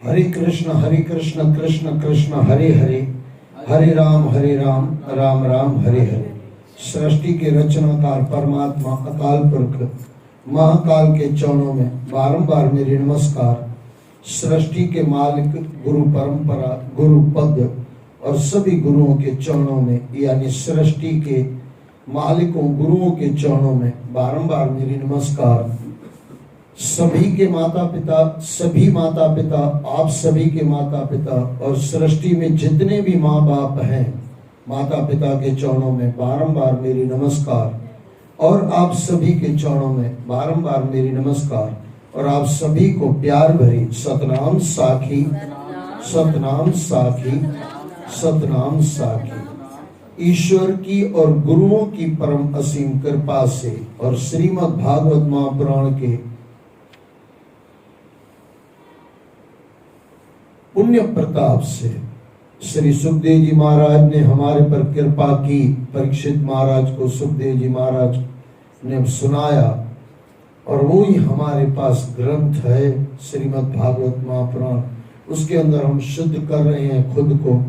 हरे कृष्ण कृष्ण कृष्ण हरे हरे, हरे राम राम राम हरे हरे। सृष्टि के रचनाकार परमात्मा अकाल पुरख महाकाल के चरणों में बारंबार मेरी नमस्कार। सृष्टि के मालिक गुरु परंपरा, गुरु पद और सभी गुरुओं के चरणों में, यानी सृष्टि के मालिकों गुरुओं के चरणों में बारंबार मेरी नमस्कार। सभी के माता पिता, आप सभी के माता पिता और सृष्टि में जितने भी माँ बाप हैं, माता पिता के चरणों में बारंबार मेरी नमस्कार। और आप सभी के चरणों में बारंबार मेरी नमस्कार। और आप सभी को प्यार भरी सतनाम साखी, सतनाम साखी, सतनाम साखी। ईश्वर की और गुरुओं की परम असीम कृपा से और श्रीमद् भागवत महापुराण के पुण्य प्रताप से श्री सुखदेव जी महाराज ने हमारे पर कृपा की। परीक्षित महाराज को सुखदेव जी महाराज ने सुनाया और वो ही हमारे पास ग्रंथ है श्रीमद् भागवत महापुराण। उसके अंदर हम शुद्ध कर रहे हैं खुद को।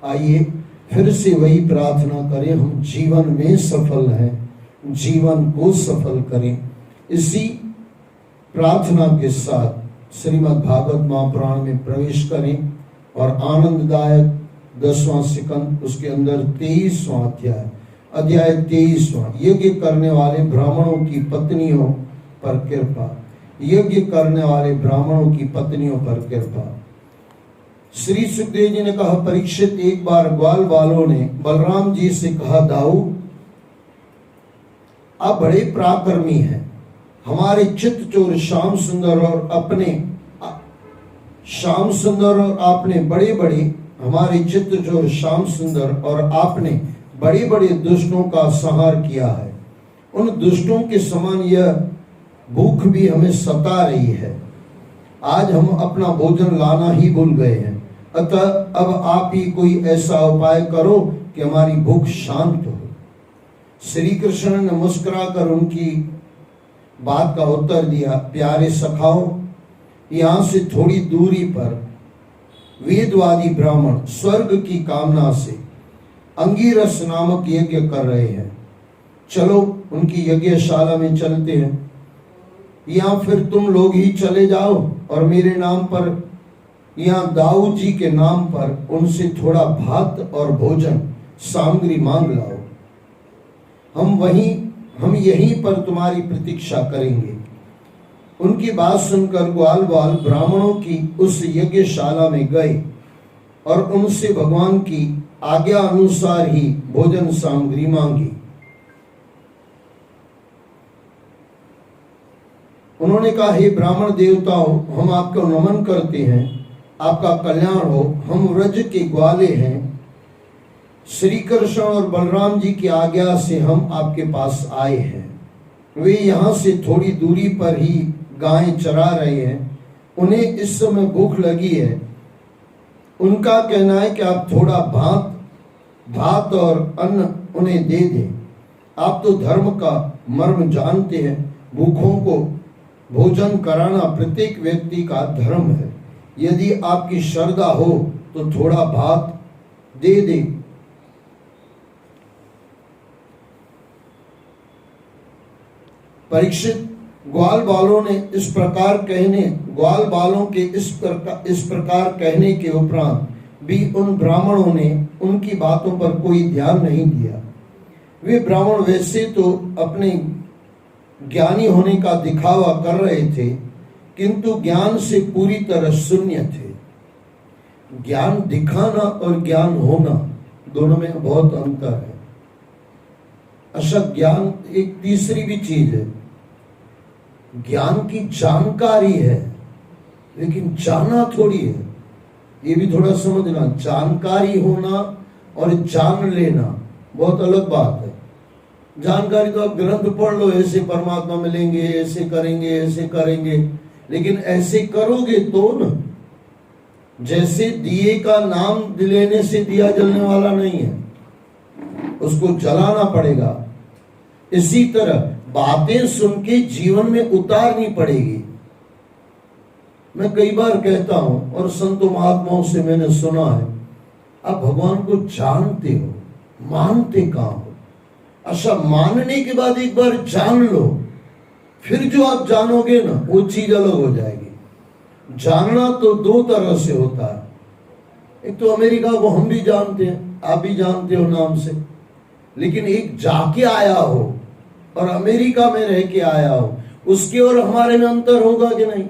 आइए फिर से वही प्रार्थना करें, हम जीवन में सफल हैं, जीवन को सफल करें। इसी प्रार्थना के साथ श्रीमद् भागवत महापुराण में प्रवेश करें और आनंददायक 10वां सिकंद, उसके अंदर 23वां अध्याय 23वां, यज्ञ करने वाले ब्राह्मणों की पत्नियों पर कृपा, यज्ञ करने वाले ब्राह्मणों की पत्नियों पर कृपा। श्री सुखदेव जी ने कहा, परीक्षित, एक बार ग्वाल वालों ने बलराम जी से कहा, दाऊ आप बड़े पराक्रमी हैं, हमारे चित्तचोर श्याम सुंदर और आपने बड़े बड़े दुष्टों का संहार किया है। उन दुष्टों के समान यह भूख भी हमें सता रही है। आज हम अपना भोजन लाना ही भूल गए हैं। अतः अब आप ही कोई ऐसा उपाय करो कि हमारी भूख शांत हो। श्री कृष्ण ने मुस्कुराकर उनकी बात का उत्तर दिया, प्यारे सखाओ, यहाँ से थोड़ी दूरी पर वेदवादी ब्राह्मण स्वर्ग की कामना से अंगीरस नामक यज्ञ कर रहे हैं। चलो उनकी यज्ञशाला में चलते हैं, या फिर तुम लोग ही चले जाओ और मेरे नाम पर, या दाऊ जी के नाम पर उनसे थोड़ा भात और भोजन सामग्री मांग लाओ। हम यहीं पर तुम्हारी प्रतीक्षा करेंगे। उनकी बात सुनकर ग्वाल ब्राह्मणों की उस यज्ञशाला में गए और उनसे भगवान की आज्ञा अनुसार ही भोजन सामग्री मांगी। उन्होंने कहा, हे ब्राह्मण देवताओं, हम आपको नमन करते हैं, आपका कल्याण हो। हम व्रज के ग्वाले हैं। श्री कृष्ण और बलराम जी की आज्ञा से हम आपके पास आए हैं। वे यहाँ से थोड़ी दूरी पर ही गायें चरा रहे हैं। उन्हें इस समय भूख लगी है। उनका कहना है कि आप थोड़ा भात और अन्न उन्हें दे दें। आप तो धर्म का मर्म जानते हैं, भूखों को भोजन कराना प्रत्येक व्यक्ति का धर्म है। यदि आपकी श्रद्धा हो तो थोड़ा भात दे दे। परीक्षित, ग्वाल बालों के इस प्रकार कहने के उपरांत भी उन ब्राह्मणों ने उनकी बातों पर कोई ध्यान नहीं दिया। वे ब्राह्मण वैसे तो अपने ज्ञानी होने का दिखावा कर रहे थे, किंतु ज्ञान से पूरी तरह शून्य थे। ज्ञान दिखाना और ज्ञान होना दोनों में बहुत अंतर है। अच्छा, ज्ञान एक तीसरी भी चीज है। ज्ञान की जानकारी है, लेकिन जाना थोड़ी है। ये भी थोड़ा समझना। जानकारी होना और जान लेना बहुत अलग बात है। जानकारी तो आप ग्रंथ पढ़ लो, ऐसे परमात्मा मिलेंगे, ऐसे करेंगे, लेकिन ऐसे करोगे तो न। जैसे दिए का नाम लेने से दिया जलने वाला नहीं है, उसको जलाना पड़ेगा। इसी तरह बातें सुन के जीवन में उतारनी पड़ेगी। मैं कई बार कहता हूं और संतों महात्माओं से मैंने सुना है, आप भगवान को जानते हो, मानते कहां हो? अच्छा, मानने के बाद एक बार जान लो, फिर जो आप जानोगे ना वो चीज अलग हो जाएगी। जानना तो दो तरह से होता है। एक तो अमेरिका को हम भी जानते हैं, आप भी जानते हो नाम से, लेकिन एक जाके आया हो और अमेरिका में रह के आया हो, उसके और हमारे में अंतर होगा कि नहीं?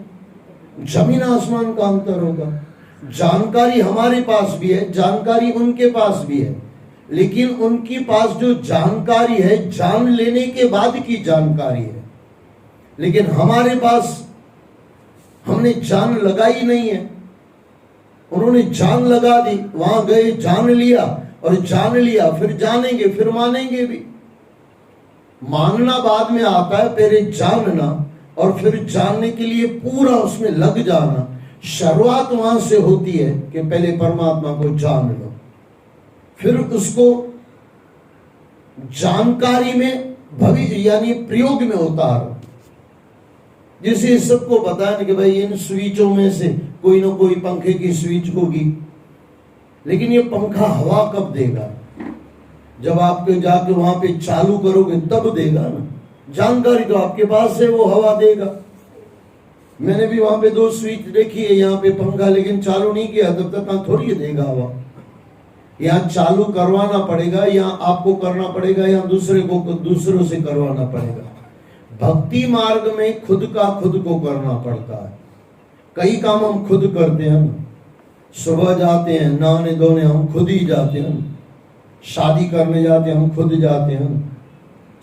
जमीन आसमान का अंतर होगा। जानकारी हमारे पास भी है, जानकारी उनके पास भी है, लेकिन उनके पास जो जानकारी है जान लेने के बाद की जानकारी है, लेकिन हमारे पास हमने जान लगाई नहीं है। उन्होंने जान लगा दी, वहां गए, जान लिया, और जान लिया फिर जानेंगे, फिर मानेंगे भी। मानना बाद में आता है, पहले जानना और फिर जानने के लिए पूरा उसमें लग जाना। शुरुआत वहां से होती है कि पहले परमात्मा को जान लो, फिर उसको जानकारी में भविष्य यानी प्रयोग में उतारो। जिसे सबको पता है कि भाई इन स्विचों में से कोई ना कोई पंखे की स्विच होगी, लेकिन ये पंखा हवा कब देगा? जब आपके जाके वहां पे चालू करोगे तब देगा ना। जानकारी तो आपके पास है, वो हवा देगा। मैंने भी वहां पे 2 स्विच देखी है, यहाँ पे पंखा, लेकिन चालू नहीं किया, तब तक थोड़ी देगा हवा। यहाँ चालू करवाना पड़ेगा, यहाँ आपको करना पड़ेगा, यहाँ दूसरों से करवाना पड़ेगा। भक्ति मार्ग में खुद का खुद को करना पड़ता है। कई काम हम खुद करते हैं। सुबह जाते हैं नहाने धोने, हम खुद ही जाते हैं। शादी करने जाते हैं, हम खुद जाते हैं।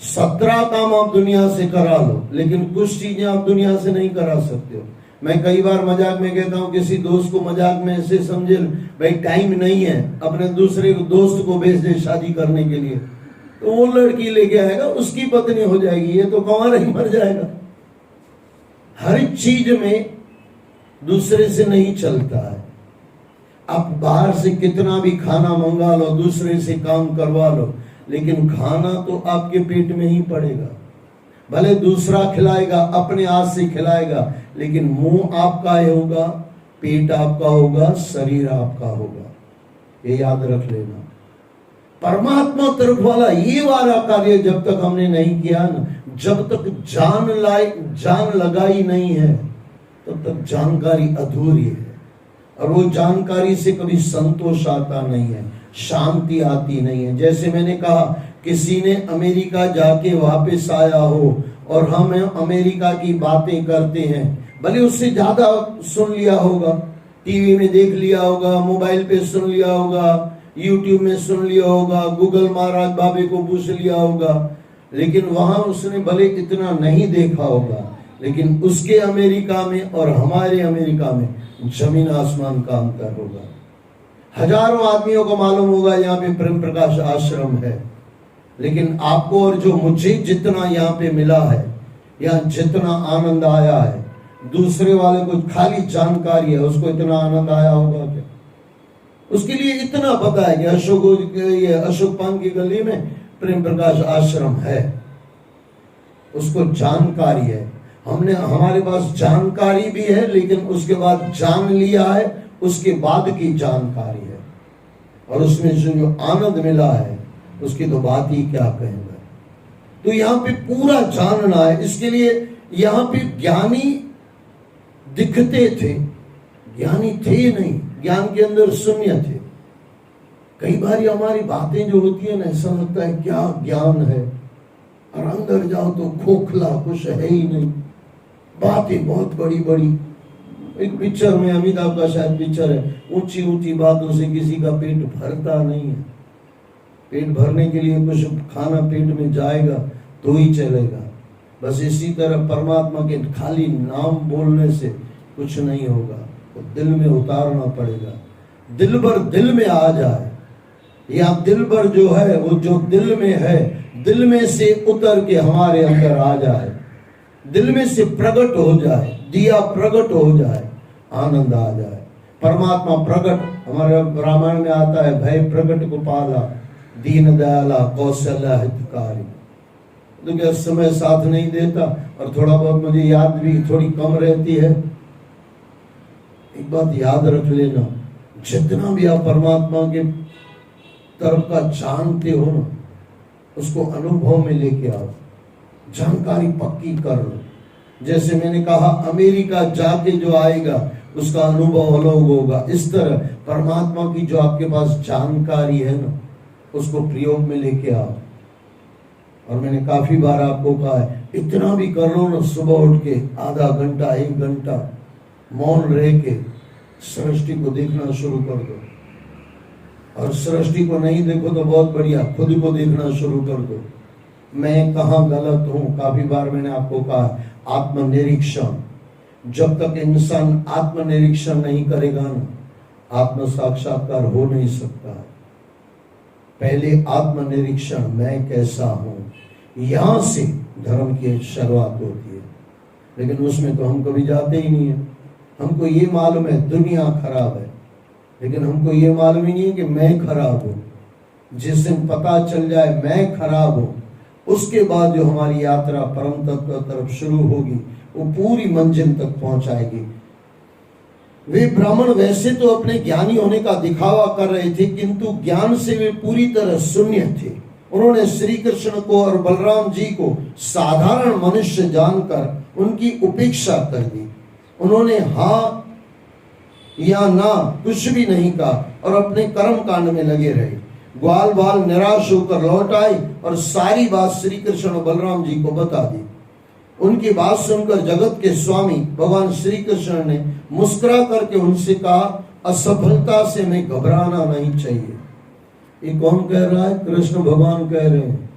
17 काम आप दुनिया से करा लो, लेकिन कुछ चीजें आप दुनिया से नहीं करा सकते हो। मैं कई बार मजाक में कहता हूँ, किसी दोस्त को मजाक में ऐसे समझे, भाई टाइम नहीं है, अपने दूसरे दोस्त को भेज दे शादी करने के लिए, तो वो लड़की लेके आएगा, उसकी पत्नी हो जाएगी, ये तो कुंवारा ही मर जाएगा। हर चीज में दूसरे से नहीं चलता है। आप बाहर से कितना भी खाना मंगा लो, दूसरे से काम करवा लो, लेकिन खाना तो आपके पेट में ही पड़ेगा। भले दूसरा खिलाएगा, अपने हाथ से खिलाएगा, लेकिन मुंह आपका होगा, पेट आपका होगा, शरीर आपका होगा। ये याद रख लेना। परमात्मा तरफ वाला ये वाला कार्य जब तक हमने नहीं किया ना, जब तक जान लगाई नहीं है, तब तक जानकारी अधूरी है। और वो जानकारी से कभी संतोष आता नहीं है, शांति आती नहीं है। जैसे मैंने कहा, किसी ने अमेरिका जाके वापस आया हो और हम अमेरिका की बातें करते हैं, भले उससे ज्यादा सुन लिया होगा, टीवी में देख लिया होगा, मोबाइल पे सुन लिया होगा, यूट्यूब में सुन लिया होगा, गूगल महाराज बाबे को पूछ लिया होगा, लेकिन वहां उसने भले इतना नहीं देखा होगा, लेकिन उसके अमेरिका में और हमारे अमेरिका में जमीन आसमान का अंतर होगा। हजारों आदमियों को मालूम होगा यहाँ पे प्रेम प्रकाश आश्रम है, लेकिन आपको और जो मुझे जितना यहाँ पे मिला है, यहाँ जितना आनंद आया है, दूसरे वाले को खाली जानकारी है, उसको इतना आनंद आया होगा क्या? उसके लिए इतना पता है कि अशोक पान की गली में प्रेम प्रकाश आश्रम है, उसको जानकारी है। हमारे पास जानकारी भी है, लेकिन उसके बाद जान लिया है, उसके बाद की जानकारी है, और उसमें जो आनंद मिला है उसकी तो बात ही क्या कहेंगे। तो यहाँ पे पूरा जानना है। इसके लिए यहाँ पे ज्ञानी दिखते थे, ज्ञानी थे नहीं, ज्ञान के अंदर शून्य थे। कई बार हमारी बातें जो होती है ना, ऐसा लगता है क्या ज्ञान है, और अंदर जाओ तो खोखला, कुछ है ही नहीं, बातें बहुत बड़ी बड़ी। एक पिक्चर में, अमिताभ का शायद पिक्चर है, ऊंची ऊंची बातों से किसी का पेट भरता नहीं है। पेट भरने के लिए कुछ खाना पेट में जाएगा तो ही चलेगा। बस इसी तरह परमात्मा के खाली नाम बोलने से कुछ नहीं होगा, तो दिल में उतारना पड़ेगा। दिल भर दिल में आ जाए, या दिल भर जो है वो जो दिल में है, दिल में से उतर के हमारे अंदर आ जाए, दिल में से प्रकट हो जाए, दिया प्रकट हो जाए, आनंद आ जाए। परमात्मा प्रकट, हमारे रामायण में आता है, भय प्रकट को पाला, दीन दयाला कौशल्या हितकारी। तो क्या समय साथ नहीं देता, और थोड़ा बहुत मुझे याद भी थोड़ी कम रहती है, एक बात याद रख लेना, जितना भी आप परमात्मा के तरफ का जानते हो ना, उसको अनुभव में लेके आओ, जानकारी पक्की कर लो। जैसे मैंने कहा अमेरिका जाके जो आएगा उसका अनुभव अलग होगा, इस तरह परमात्मा की जो आपके पास जानकारी है ना, उसको प्रयोग में लेके आओ। और मैंने काफी बार आपको कहा है, इतना भी कर लो ना, सुबह उठ के आधा घंटा 1 घंटा मौन रह के सृष्टि को देखना शुरू कर दो। और सृष्टि को नहीं देखो तो बहुत बढ़िया, खुद को देखना शुरू कर दो, मैं कहाँ गलत हूं। काफी बार मैंने आपको कहा आत्मनिरीक्षण, जब तक इंसान आत्मनिरीक्षण नहीं करेगा ना, आत्म साक्षात्कार हो नहीं सकता। पहले आत्मनिरीक्षण, मैं कैसा हूं, यहां से धर्म की शुरुआत होती है। लेकिन उसमें तो हम कभी जाते ही नहीं है। हमको ये मालूम है दुनिया खराब है, लेकिन हमको ये मालूम ही नहीं है कि मैं खराब हूं। जिस दिन पता चल जाए मैं खराब हूं, उसके बाद जो हमारी यात्रा परम तत्व की तरफ शुरू होगी, वो पूरी मंजिल तक पहुंचाएगी। वे ब्राह्मण वैसे तो अपने ज्ञानी होने का दिखावा कर रहे थे, किंतु ज्ञान से वे पूरी तरह शून्य थे। उन्होंने श्री कृष्ण को और बलराम जी को साधारण मनुष्य जानकर उनकी उपेक्षा कर दी। उन्होंने हाँ या ना कुछ भी नहीं कहा और अपने कर्म कांड में लगे रहे। ग्वाल बाल निराश होकर लौट आए और सारी बात श्री कृष्ण और बलराम जी को बता दी। उनकी बात सुनकर जगत के स्वामी भगवान श्री कृष्ण ने मुस्कुरा करके उनसे कहा, असफलता से हमें घबराना नहीं चाहिए। ये कौन कह रहा है? कृष्ण भगवान कह रहे हैं।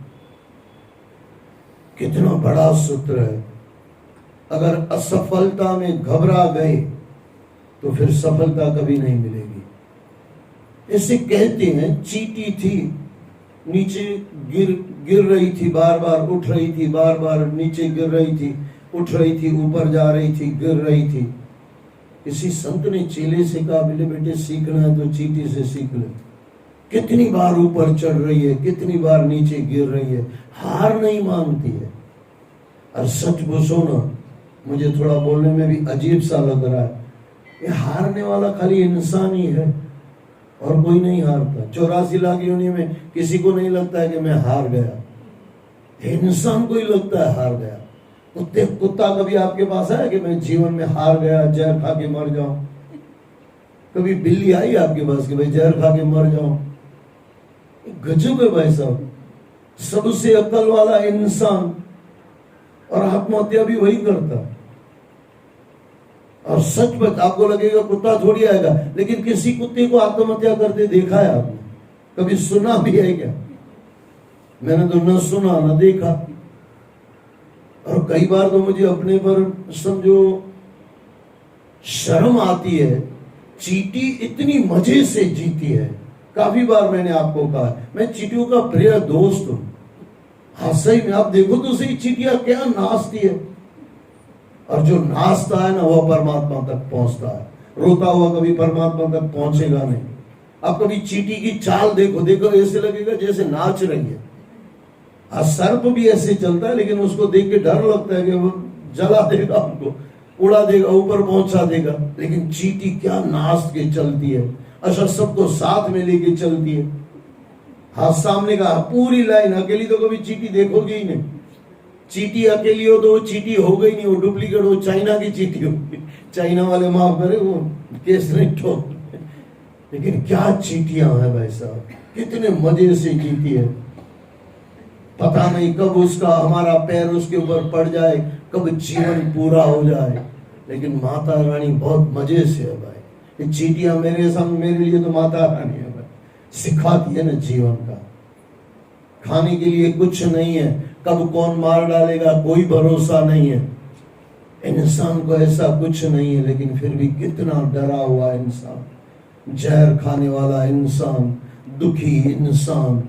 कितना बड़ा सूत्र है। अगर असफलता में घबरा गए तो फिर सफलता कभी नहीं मिलेगी। इसे कहते हैं चींटी थी, नीचे गिर रही थी, बार बार उठ रही थी, बार बार नीचे गिर रही थी, उठ रही थी, ऊपर जा रही थी, गिर रही थी। किसी संत ने चेले से कहा, बोले बेटे सीखना है तो चींटी से सीख ले। कितनी बार ऊपर चढ़ रही है, कितनी बार नीचे गिर रही है, हार नहीं मानती है। और सच पूछो ना, मुझे थोड़ा बोलने में भी अजीब सा लग रहा है, ये हारने वाला खाली इंसान ही है और कोई नहीं हारता। 84 लाख योनि में किसी को नहीं लगता है कि मैं हार गया। इंसान को ही लगता है हार गया। कुत्ता कभी आपके पास आया कि मैं जीवन में हार गया, जहर खा के मर जाऊं? कभी बिल्ली आई आपके पास कि भाई जहर खा के मर जाऊं? गजब है भाई साहब। सबसे अक्ल वाला इंसान, और आत्महत्या भी वही करता। और सच बात, आपको लगेगा कुत्ता थोड़ी आएगा, लेकिन किसी कुत्ते को आत्महत्या करते देखा है आपने? कभी सुना भी है क्या? मैंने तो न सुना न देखा। और कई बार तो मुझे अपने पर समझो शर्म आती है। चींटी इतनी मजे से जीती है। काफी बार मैंने आपको कहा, मैं चींटियों का प्रिय दोस्त हूं। हाँ सही में, आप देखो तो सही, चींटियां क्या नाचती है। और जो नाचता है ना, वह परमात्मा तक पहुंचता है। रोता हुआ कभी परमात्मा तक पहुंचेगा नहीं। आप कभी चींटी की चाल देखो, देखो ऐसे लगेगा जैसे नाच रही है। सर्प भी ऐसे चलता है, लेकिन उसको देख के डर लगता है कि वो जला देगा, हमको उड़ा देगा, ऊपर पहुंचा देगा। लेकिन चींटी क्या नाच के चलती है। अच्छा, सबको साथ में लेके चलती है। हाँ, सामने का पूरी लाइन, अकेली तो कभी चींटी देखोगे ही नहीं। चींटी अकेली हो तो वो चींटी हो गई नहीं, वो डुप्लीकेट, वो चाइना की चींटी होगी। चाइना वाले माफ करे, वो केस नहीं ठोक। लेकिन क्या चींटियां हैं भाई साहब, कितने मजे से जीती है। पता नहीं कब उसका हमारा पैर उसके ऊपर पड़ जाए, कब जीवन पूरा हो जाए। लेकिन माता रानी बहुत मजे से है भाई। ये चींटियां मेरे संग, मेरे लिए तो माता रानी है भाई। सिखाती है ना जीवन का। खाने के लिए कुछ नहीं है, कब कौन मार डालेगा कोई भरोसा नहीं है। इंसान को ऐसा कुछ नहीं है, लेकिन फिर भी कितना डरा हुआ इंसान, जहर खाने वाला इंसान, दुखी इंसान।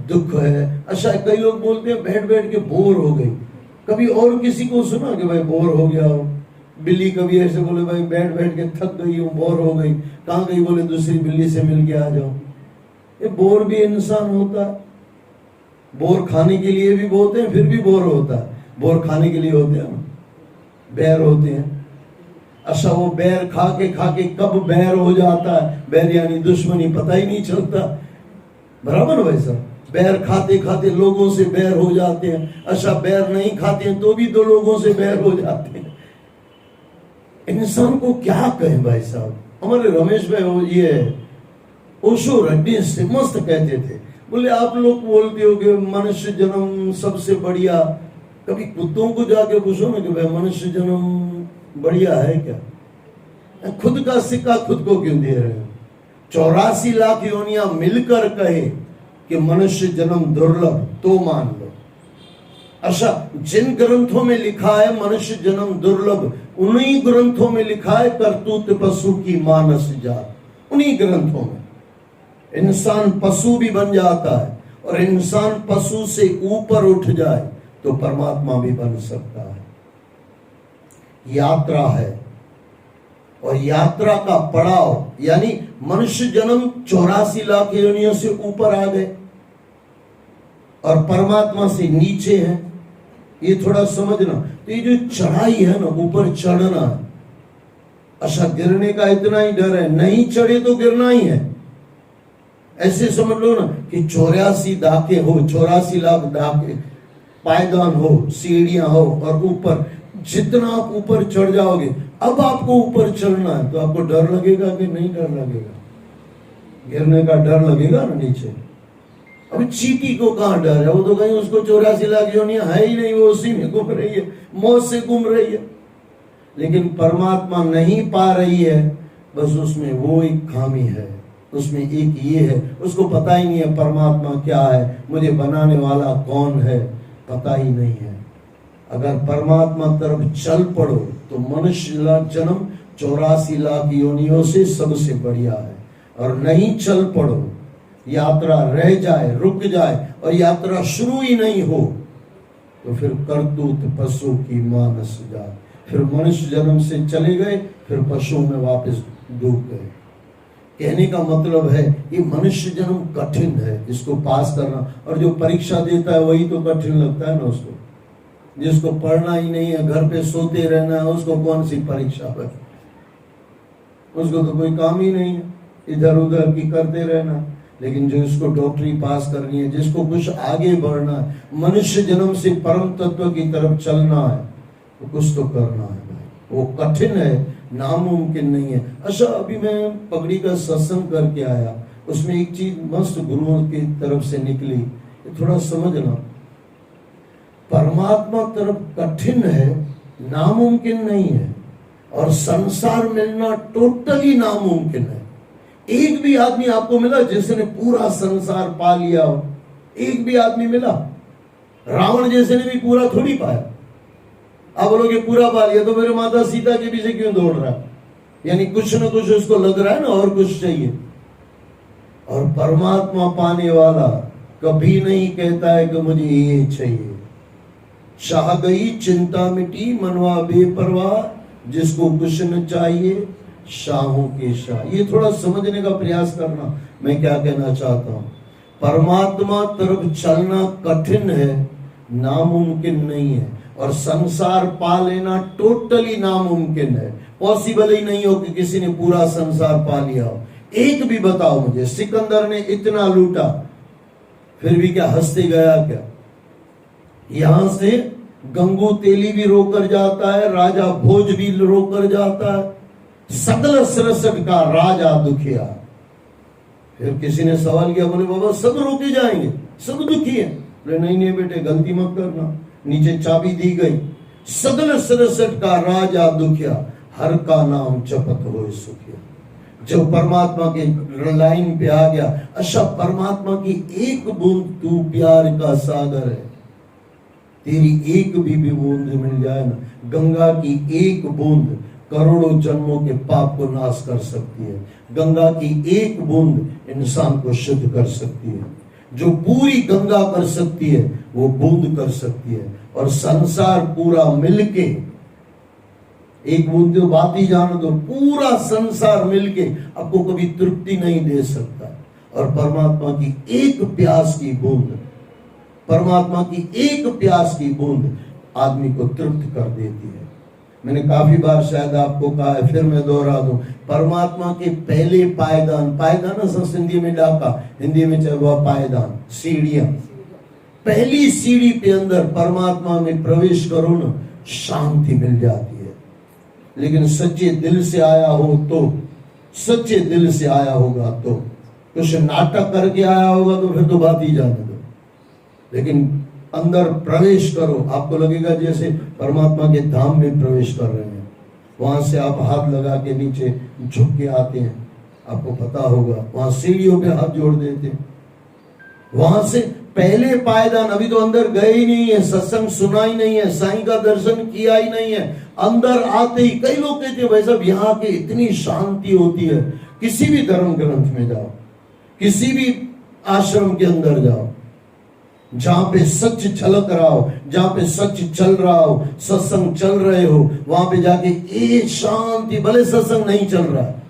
दुख है। अच्छा, कई लोग बोलते हैं बैठ बैठ के बोर हो गई। कभी और किसी को सुना कि भाई बोर हो गया हो? बिल्ली कभी ऐसे बोले भाई बैठ बैठ के थक गई हूँ, बोर हो गई। कहाँ गई? बोले दूसरी बिल्ली से मिल के आ जाओ। ये बोर भी इंसान होता है। बोर खाने के लिए भी बोलते हैं, फिर भी बोर होता है। बोर खाने के लिए होते हैं, बैर होते हैं। अच्छा वो बैर खा के कब बैर हो जाता है, बैर यानी दुश्मनी, पता ही नहीं चलता। बराबर वैसा बैर खाते खाते लोगों से बैर हो जाते हैं। अच्छा बैर नहीं खाते हैं तो भी दो लोगों से बैर हो जाते हैं। इंसान को क्या कहें भाई साहब। हमारे रमेश भाई वो ये ओशो रेड्डी से मस्त कहते थे, बोले आप लोग बोलते हो कि मनुष्य जन्म सबसे बढ़िया, कभी कुत्तों को जाके पूछो ना कि भाई मनुष्य जन्म बढ़िया है क्या? खुद का सिक्का खुद को क्यों दे रहे हो? 84 लाख योनियां मिलकर कहे कि मनुष्य जन्म दुर्लभ तो मान लो। अच्छा जिन ग्रंथों में लिखा है मनुष्य जन्म दुर्लभ, उन्हीं ग्रंथों में लिखा है करतूत पशु की मानस जात। उन्हीं ग्रंथों में इंसान पशु भी बन जाता है, और इंसान पशु से ऊपर उठ जाए तो परमात्मा भी बन सकता है। यात्रा है, और यात्रा का पड़ाव यानी मनुष्य जन्म 84 लाख योनियों से ऊपर आ गए और परमात्मा से नीचे है। ये थोड़ा समझना। तो ये जो चढ़ाई है ना, ऊपर चढ़ना है। अच्छा गिरने का इतना ही डर है, नहीं चढ़े तो गिरना ही है। ऐसे समझ लो ना कि 84 दाके हो, 84 लाख दाके, पायदान हो, सीढ़ियां हो, और ऊपर जितना आप ऊपर चढ़ जाओगे, अब आपको ऊपर चढ़ना है तो आपको डर लगेगा कि नहीं डर लगेगा? गिरने का डर लगेगा ना नीचे। अब चींटी को कहां डर है? वो तो कहीं उसको 84 लाख योनियां है ही नहीं, वो उसी में घूम रही है, मौत से घूम रही है। लेकिन परमात्मा नहीं पा रही है, बस उसमें वो एक खामी है, उसमें एक ये है, उसको पता ही नहीं है परमात्मा क्या है, मुझे बनाने वाला कौन है, पता ही नहीं है। अगर परमात्मा तरफ चल पड़ो तो मनुष्य जन्म 84 लाख योनियों से सबसे बढ़िया है। और नहीं चल पड़ो, यात्रा रह जाए, रुक जाए, और यात्रा शुरू ही नहीं हो, तो फिर करतूत पशु की मानस जाए। फिर मनुष्य जन्म से चले गए, फिर पशु में वापस डूब गए। कहने का मतलब है ये मनुष्य जन्म कठिन है, इसको पास करना। और जो परीक्षा देता है वही तो कठिन लगता है ना उसको। जिसको पढ़ना ही नहीं है, घर पे सोते रहना है, उसको कौन सी परीक्षा है? उसको तो कोई काम ही नहीं है, इधर उधर की करते रहना। लेकिन जो इसको डॉक्टरी पास करनी है, जिसको कुछ आगे बढ़ना है, मनुष्य जन्म से परम तत्व की तरफ चलना है, तो कुछ तो करना है भाई। वो कठिन है, नामुमकिन नहीं है। अच्छा अभी मैं पगड़ी का सत्संग करके आया, उसमें एक चीज मस्त गुरुओं की तरफ से निकली, थोड़ा समझना। परमात्मा तरफ कठिन है, नामुमकिन नहीं है, और संसार मिलना टोटली नामुमकिन है। एक भी आदमी आपको मिला जिसने पूरा संसार पा लिया हो? एक भी आदमी मिला? रावण जैसे ने भी पूरा थोड़ी पाया। आप बोलोगे पूरा पा लिया तो मेरे माता सीता के पीछे क्यों दौड़ रहा है? यानी कुछ ना कुछ उसको लग रहा है ना, और कुछ चाहिए। और परमात्मा पाने वाला कभी नहीं कहता है कि मुझे ये चाहिए। शाह गई चिंता मिटी मनवा बेपरवाह, जिसको कुछ न चाहिए शाहों के शाह। ये थोड़ा समझने का प्रयास करना मैं क्या कहना चाहता हूं। परमात्मा तरफ चलना कठिन है, नामुमकिन नहीं है, और संसार पा लेना टोटली नामुमकिन है। पॉसिबल ही नहीं हो कि किसी ने पूरा संसार पा लिया हो। एक भी बताओ मुझे, सिकंदर ने इतना लूटा फिर भी क्या हंसते गया क्या? यहां से गंगू तेली भी रोकर जाता है, राजा भोज भी रोकर जाता है, सकल सरसट का राजा दुखिया। फिर किसी ने सवाल किया, बोले बाबा सब रोके जाएंगे, सब दुखी है। बोले नहीं नहीं बेटे गलती मत करना, नीचे चाबी दी गई, सकल सरसट का राजा दुखिया, हर का नाम जपत होए सुखिया। जब परमात्मा के लाइन पे आ गया, अच्छा परमात्मा की एक बूंद तू प्यार का सागर है, तेरी एक भी बूंद मिल जाए ना, गंगा की एक बूंद करोड़ों जन्मों के पाप को नाश कर सकती है। गंगा की एक बूंद इंसान को शुद्ध कर सकती है। जो पूरी गंगा कर सकती है वो बूंद कर सकती है। और संसार पूरा मिलके, एक बूंद तो बात ही जानो दो, पूरा संसार मिलके आपको कभी तृप्ति नहीं दे सकता। और परमात्मा की एक प्यास की बूंद, परमात्मा की एक प्यास की बूंद आदमी को तृप्त कर देती है। मैंने काफी बार शायद आपको कहा है, फिर मैं दोहरा दूं, परमात्मा के पहले पायदान, पायदान हिंदी में डाका, हिंदी में चाहे वह पायदान, सीढ़ियां, पहली सीढ़ी पे अंदर परमात्मा में प्रवेश करो ना, शांति मिल जाती है। लेकिन सच्चे दिल से आया हो तो, सच्चे दिल से आया होगा तो, कुछ नाटक करके आया होगा तो फिर तो बात ही जाने दो। लेकिन अंदर प्रवेश करो, आपको लगेगा जैसे परमात्मा के धाम में प्रवेश कर रहे हैं। वहां से आप हाथ लगा के नीचे झुक के आते हैं, आपको पता होगा, वहां सीढ़ियों पे हाथ जोड़ देते हैं। वहां से पहले पायदान, अभी तो अंदर गए ही नहीं है, सत्संग सुना ही नहीं है, साईं का दर्शन किया ही नहीं है, अंदर आते ही कई लोग कहते हैं भाई साहब यहाँ की इतनी शांति होती है। किसी भी धर्म ग्रंथ में जाओ, किसी भी आश्रम के अंदर जाओ, जहां पे सच झलक रहा हो, जहां पे सच चल रहा हो, सत्संग चल रहे हो, वहां पे जाके एक शांति, भले सत्संग नहीं चल रहा है,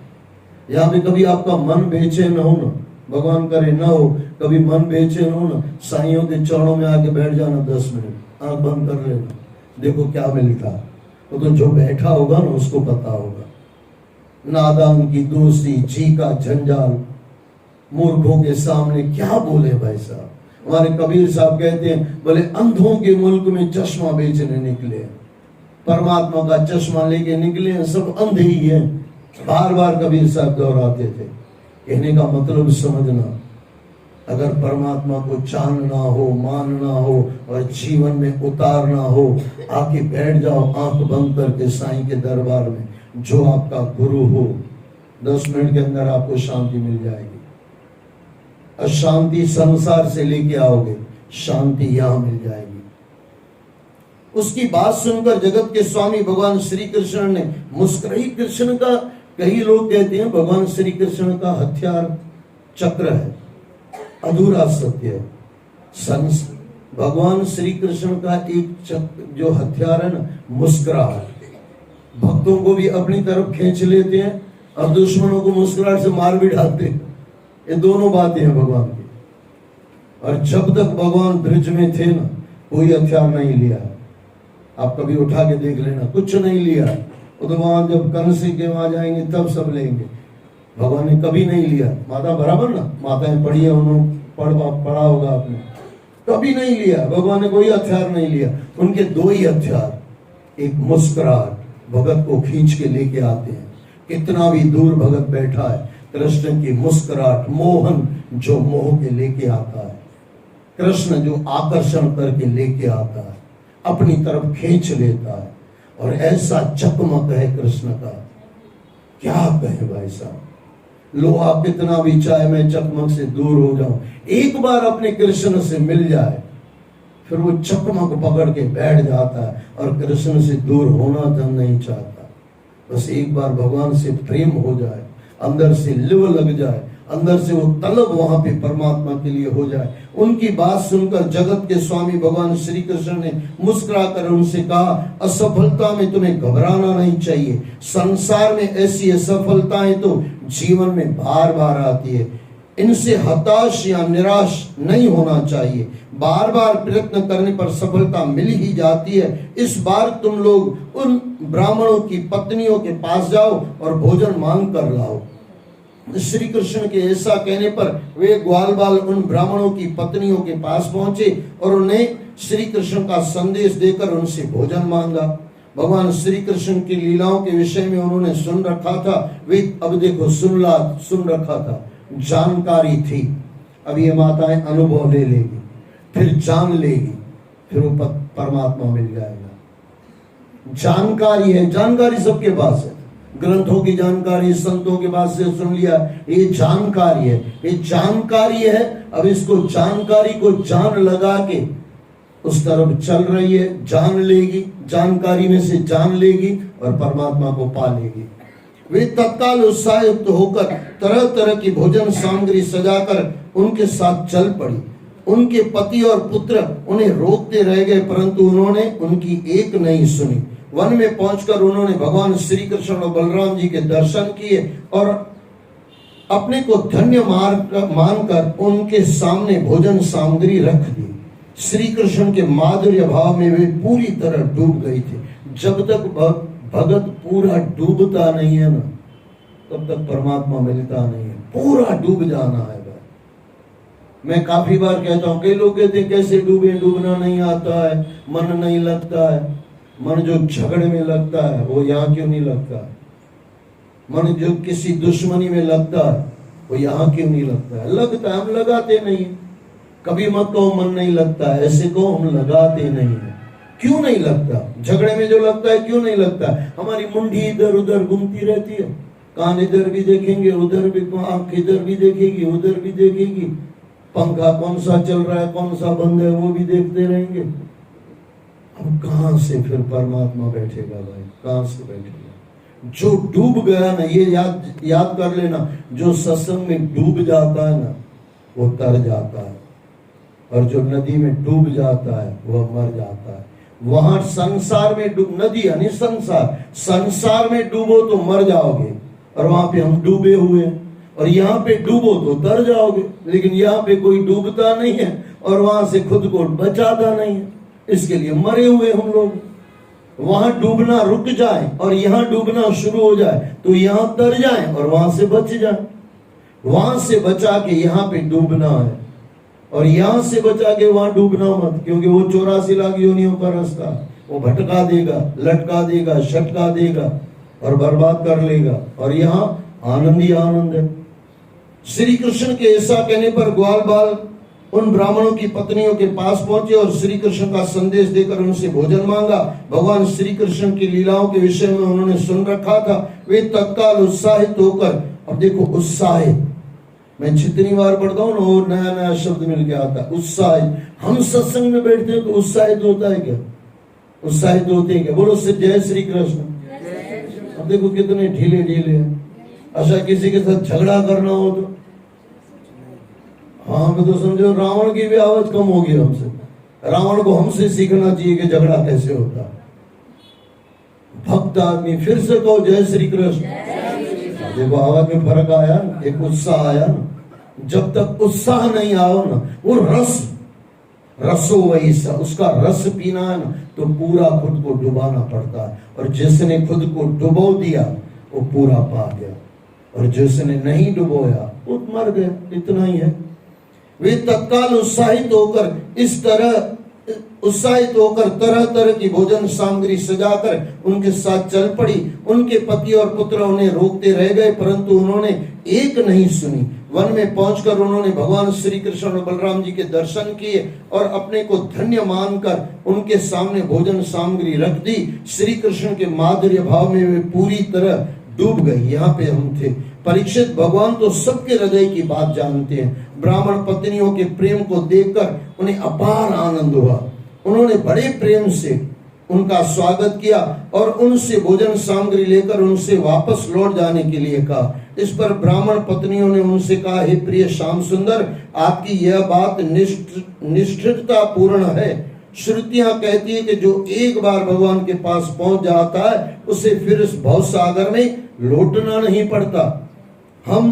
यहाँ पे कभी आपका मन बेचैन हो ना, भगवान करे ना हो, कभी मन बेचैन हो ना, साइयों के चरणों में आके बैठ जाना 10 मिनट, आंख बंद कर लेना, देखो क्या मिलता। वो तो जो बैठा होगा ना उसको पता होगा। नादान की दोस्ती, जी का जंजाल, मूर्खों के सामने क्या बोले भाई साहब। हमारे कबीर साहब कहते हैं, बोले अंधों के मुल्क में चश्मा बेचने निकले, परमात्मा का चश्मा लेके निकले हैं, सब अंधे ही हैं। बार बार कबीर साहब दोहराते थे। कहने का मतलब समझना, अगर परमात्मा को जानना हो, मानना हो और जीवन में उतारना हो, आके बैठ जाओ आंख बंद करके साईं के दरबार में, जो आपका गुरु हो, 10 मिनट के अंदर आपको शांति मिल जाएगी। अशांति संसार से लेके आओगे, शांति यहां मिल जाएगी। उसकी बात सुनकर जगत के स्वामी भगवान श्री कृष्ण ने मुस्कुराई। कृष्ण का, कई लोग कहते हैं भगवान श्री कृष्ण का हथियार चक्र है, अधूरा सत्य। भगवान श्री कृष्ण का एक चक्र जो हथियार है ना, मुस्कुराहट। भक्तों को भी अपनी तरफ खींच लेते हैं और दुश्मनों को मुस्कुराहट से मार भी डालते हैं। ये दोनों बातें हैं भगवान की। और जब तक भगवान ब्रिज में थे ना, कोई हथियार नहीं लिया। आप कभी उठा के देख लेना, कुछ नहीं लिया। वो तो वहां जब कंसी के वहां जाएंगे तब सब लेंगे। भगवान ने कभी नहीं लिया। माता बराबर ना, माताएं पढ़ी है, उन्होंने पढ़ा होगा आपने, कभी नहीं लिया। भगवान ने कोई हथियार नहीं लिया। उनके 2 ही हथियार, एक मुस्कुराहट, भगत को खींच के लेके आते हैं। कितना भी दूर भगत बैठा है, कृष्ण की मुस्कुराहट, मोहन जो मोह के लेके आता है, कृष्ण जो आकर्षण करके लेके आता है, अपनी तरफ खींच लेता है। और ऐसा चकमक है कृष्ण का, क्या कहे भाई साहब। लोहा कितना भी चाहे मैं चकमक से दूर हो जाऊं, एक बार अपने कृष्ण से मिल जाए, फिर वो चकमक पकड़ के बैठ जाता है और कृष्ण से दूर होना तो नहीं चाहता। बस एक बार भगवान से प्रेम हो जाए, अंदर से लिव लग जाए, अंदर से वो तलब वहां पे परमात्मा के लिए हो जाए। उनकी बात सुनकर जगत के स्वामी भगवान श्री कृष्ण ने मुस्कुराकर उनसे कहा, असफलता में तुम्हें घबराना नहीं चाहिए। संसार में ऐसी असफलताएं तो जीवन में बार बार आती है, इनसे हताश या निराश नहीं होना चाहिए। बार बार प्रयत्न करने पर सफलता मिल ही जाती है। इस बार तुम लोग उन ब्राह्मणों की पत्नियों के पास जाओ और भोजन मांग कर लाओ। श्री कृष्ण के ऐसा कहने पर वे ग्वाल बाल उन ब्राह्मणों की पत्नियों के पास पहुंचे और उन्हें श्री कृष्ण का संदेश देकर उनसे भोजन मांगा। भगवान श्री कृष्ण की लीलाओं के विषय में उन्होंने सुन रखा था। वे अब देखो सुन रखा था, जानकारी थी। अब ये माताएं अनुभव ले लेगी, फिर जान लेगी, फिर वो परमात्मा मिल जाएगा। जानकारी है, जानकारी सबके पास है, ग्रंथों की जानकारी संतों के पास से सुन लिया, ये जानकारी है, ये जानकारी है। अब इसको जानकारी को जान लगा के उस तरफ चल रही है, जान लेगी, जानकारी में से जान लेगी और परमात्मा को पा लेगी। वे तत्काल उत्साहित होकर तरह तरह की भोजन सामग्री सजाकर उनके साथ चल पड़ी। उनके पति और पुत्र उन्हें रोकते रह गए, परंतु उन्होंने उनकी एक नहीं सुनी। वन में पहुंचकर उन्होंने भगवान श्री कृष्ण और बलराम जी के दर्शन किए और अपने को धन्य मानकर उनके सामने भोजन सामग्री रख दी। श्री कृष्ण के माधुर्य भाव में वे पूरी तरह डूब गई थी। जब तक भगत पूरा डूबता नहीं है ना, तब तक परमात्मा मिलता नहीं है। पूरा डूब जाना है भाई। मैं काफी बार कहता हूं, कई लोग कहते हैं कैसे डूबे, डूबना नहीं आता है, मन नहीं लगता है। मन जो झगड़े में लगता है वो यहाँ क्यों नहीं लगता है? मन जो किसी दुश्मनी में लगता है वो यहाँ क्यों नहीं लगता है? लगता है, हम लगाते नहीं है। कभी मत कहो मन नहीं लगता है, ऐसे कहो हम लगाते नहीं है। क्यों नहीं लगता? झगड़े में जो लगता है क्यों नहीं लगता है? हमारी मुंडी इधर उधर घूमती रहती है, कान इधर भी देखेंगे उधर भी, आंख इधर भी देखेगी उधर भी देखेगी, पंखा कौन सा चल रहा है कौन सा बंद है वो भी देखते रहेंगे। अब कहां से फिर परमात्मा बैठेगा भाई? कहां से बैठेगा? जो डूब गया ना, ये याद कर लेना, जो सत्संग में डूब जाता है ना वो तर जाता है, और जो नदी में डूब जाता है वह मर जाता है। वहां संसार में डूब, नदी यानी संसार में डूबो तो मर जाओगे, और वहां पे हम डूबे हुए हैं, और यहाँ पे डूबो तो तर जाओगे। लेकिन यहाँ पे कोई डूबता नहीं है और वहां से खुद को बचाता नहीं है, इसके लिए मरे हुए हम लोग। वहां डूबना रुक जाए और यहाँ डूबना शुरू हो जाए तो यहाँ तर जाए और वहां से बच जाए। वहां से बचा के यहाँ पे डूबना है, और यहां से बचा के वहां डूबना मत, क्योंकि वो 84 लाख योनियों का रास्ता, वो भटका देगा, लटका देगा, शटका देगा और बर्बाद कर लेगा। और यहाँ आनंद ही आनंद है। श्री कृष्ण के ऐसा कहने पर ग्वाल बाल उन ब्राह्मणों की पत्नियों के पास पहुंचे और श्री कृष्ण का संदेश देकर उनसे भोजन मांगा। भगवान श्री कृष्ण की लीलाओं के विषय में उन्होंने सुन रखा था। वे तत्काल उत्साहित होकर, अब देखो उत्साहित, मैं जितनी बार पढ़ता हूँ ना वो नया नया शब्द मिल के आता है, उत्साहित। हम सत्संग में बैठते हैं तो उत्साहित होता है क्या? उत्साहित होते हैं क्या? बोलो सिर्फ जय श्री कृष्ण। अब देखो कितने ढीले ढीले हैं। अच्छा किसी के साथ झगड़ा करना हो तो हाँ मैं तो समझो रावण की भी आवाज कम होगी हमसे। रावण को हमसे सीखना चाहिए कि झगड़ा कैसे होता है। भक्त आदमी, फिर से कहो जय श्री कृष्ण। देखो आवाज में फर्क आया, एक उत्साह आया। जब तक उत्साह नहीं आओ ना, वो रसो वही सा, उसका रस पीना है ना तो पूरा खुद को डुबाना पड़ता है। और जिसने खुद को डुबो दिया वो पूरा पा गया, और जिसने नहीं डुबोया वो मर गया। इतना ही है। वे तत्काल उत्साहित होकर तरह तरह की भोजन सामग्री सजाकर उनके साथ चल पड़ी। उनके पति और पुत्र उन्हें रोकते रह गए, परंतु उन्होंने एक नहीं सुनी। वन में पहुंचकर उन्होंने भगवान श्री कृष्ण और बलराम जी के दर्शन किए और अपने को धन्य मानकर उनके सामने भोजन सामग्री रख दी। श्री कृष्ण के माधुर्य भाव में वे पूरी तरह डूब गई। यहाँ पे हम थे। परीक्षित, भगवान तो सबके हृदय की बात जानते हैं। ब्राह्मण पत्नियों के प्रेम को देखकर उन्हें अपार आनंद हुआ। उन्होंने बड़े प्रेम से उनका स्वागत किया और उनसे भोजन सामग्री लेकर उनसे वापस लौट जाने के लिए कहा। इस पर ब्राह्मण पत्नियों ने उनसे कहा, हे प्रिय श्याम सुंदर, आपकी यह बात निष्ठता पूर्ण है। श्रुतियां कहती है कि जो एक बार भगवान के पास पहुंच जाता है उसे फिर इस भव सागर में लौटना नहीं पड़ता। हम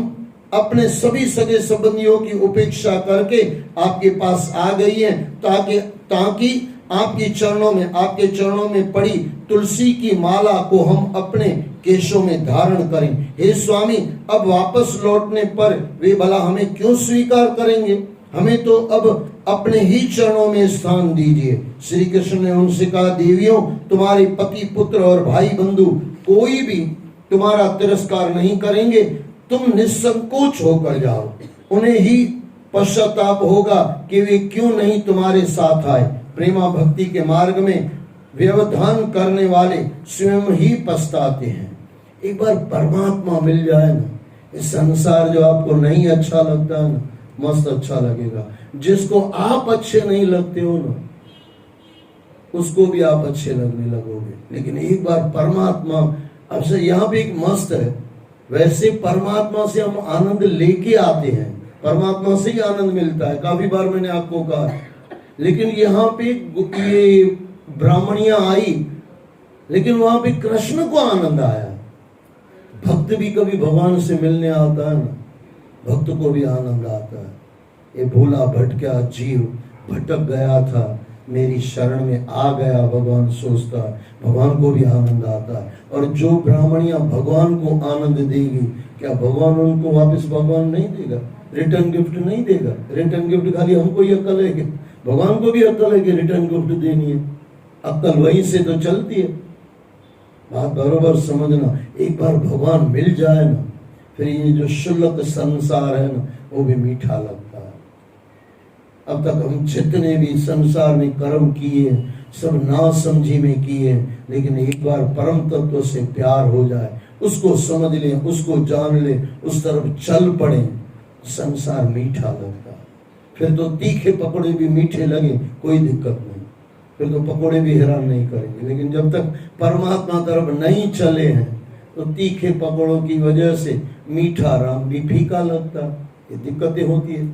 अपने सभी सगे संबंधियों की उपेक्षा करके आपके पास आ गई हैं ताकि आपके चरणों में पड़ी तुलसी की माला को हम अपने केशों में धारण करें। हे स्वामी, अब वापस लौटने पर वे भला हमें क्यों स्वीकार करेंगे? हमें तो अब अपने ही चरणों में स्थान दीजिए। श्री कृष्ण ने उनसे कहा, देवियों, तुम्हारे पति पुत्र और भाई बंधु कोई भी तुम्हारा तिरस्कार नहीं करेंगे। तुम निसंकोच होकर जाओ। उन्हें ही पश्चाताप होगा कि वे क्यों नहीं तुम्हारे साथ आए। प्रेमा भक्ति के मार्ग में व्यवधान करने वाले स्वयं ही पछताते हैं। एक बार परमात्मा मिल जाए ना, इस संसार जो आपको नहीं अच्छा लगता है ना, मस्त अच्छा लगेगा। जिसको आप अच्छे नहीं लगते हो ना, उसको भी आप अच्छे लगने लगोगे। लेकिन एक बार परमात्मा, अब से यहाँ पे एक मस्त है, वैसे परमात्मा से हम आनंद लेके आते हैं, परमात्मा से ही आनंद मिलता है। काफी बार मैंने आपको कहा। लेकिन यहाँ पे ये ब्राह्मणियां आई, लेकिन वहां पे कृष्ण को आनंद आया। भक्त भी कभी भगवान से मिलने आता है ना, भक्त को भी आनंद आता है। ये भोला भटका जीव भटक गया था, मेरी शरण में आ गया, भगवान सोचता है, भगवान को भी आनंद आता है। और जो ब्राह्मणियां भगवान को आनंद देगी, क्या भगवान उनको वापस भगवान नहीं देगा? रिटर्न गिफ्ट नहीं देगा? रिटर्न गिफ्ट खाली हमको ही अक्ल है कि भगवान को भी अक्ल है कि रिटर्न गिफ्ट देनी है? अक्ल वहीं से तो चलती है। बात बरोबर समझना। एक बार भगवान मिल जाए ना, फिर ये जो शुल्क संसार है ना, वो भी मीठा लगता है। अब तक हम जितने भी संसार में कर्म किए, सब ना समझी में किए, लेकिन एक बार परम तत्व से प्यार हो जाए, उसको समझ ले, उसको जान ले, उस तरफ चल पड़े, संसार मीठा लगता है। फिर तो तीखे पकौड़े भी मीठे लगे, कोई दिक्कत नहीं, फिर तो पकौड़े भी हैरान नहीं करेंगे। लेकिन जब तक परमात्मा तरफ नहीं चले हैं, तो तीखे पकौड़ों की वजह से मीठा राम भी फीका लगता, ये दिक्कतें होती है।